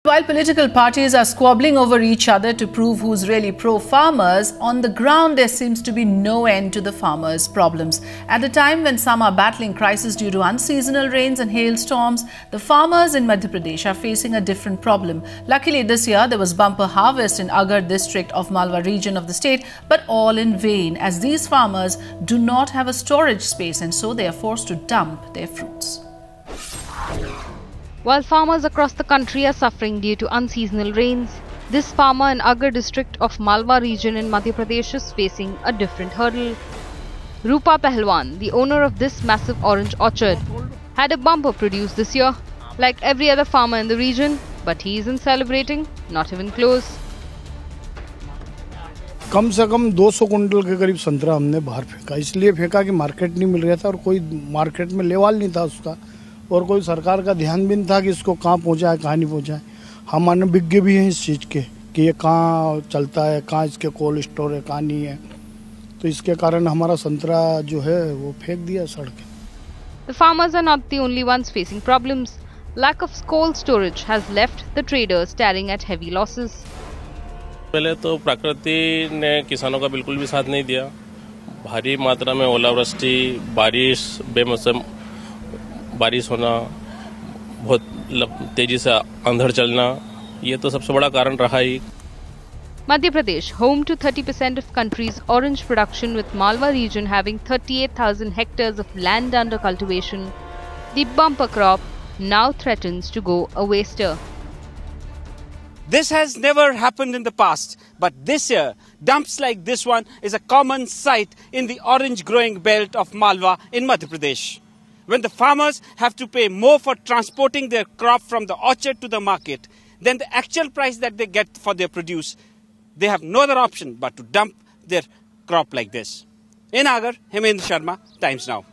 While political parties are squabbling over each other to prove who's really pro-farmers, on the ground there seems to be no end to the farmers' problems. At a time when some are battling crisis due to unseasonal rains and hailstorms, the farmers in Madhya Pradesh are facing a different problem. Luckily this year there was bumper harvest in Agar district of Malwa region of the state, but all in vain as these farmers do not have a storage space and so they are forced to dump their fruits. While farmers across the country are suffering due to unseasonal rains, this farmer in Agar district of Malwa region in Madhya Pradesh is facing a different hurdle. Rupa Pahalwan, the owner of this massive orange orchard, had a bumper produced this year, like every other farmer in the region, but he isn't celebrating, not even close. कम से कम 200 quintal के करीब संतरा हमने बाहर फेंका, इसलिए फेंका कि मार्केट नहीं मिल रहा था और कोई मार्केट में लेवाल नहीं था उसका और कोई सरकार का ध्यान भी नहीं था कि इसको कहाँ पहुँचाए कहाँ नहीं पहुँचाए। हम अनभिज्ञ भी हैं इस चीज़ के कि ये कहाँ चलता है, कहाँ इसके कोल्ड स्टोर है, कहाँ नहीं है, तो इसके कारण हमारा संतरा जो है वो फेंक दिया सड़क। The farmers are not the only ones facing problems. Lack of cold storage has left the traders staring at heavy losses. पहले तो प्रकृति ने किसानों का बिल्कुल भी साथ नहीं दिया। भारी मात्रा में ओलावृष्टि, बारिश, बेमौसम बारिश होना, बहुत तेजी से अंधड़ चलना, ये तो सबसे बड़ा कारण रहा ही। Madhya Pradesh, home to 30% of country's orange production, with Malwa region having 38,000 hectares of land under cultivation, the bumper crop now threatens to go a waster. This has never happened in the past, but this year, dumps like this one is a common sight in the orange growing belt of Malwa in Madhya Pradesh. When the farmers have to pay more for transporting their crop from the orchard to the market than the actual price that they get for their produce, they have no other option but to dump their crop like this. In Agar, Hemendra Sharma, Times Now.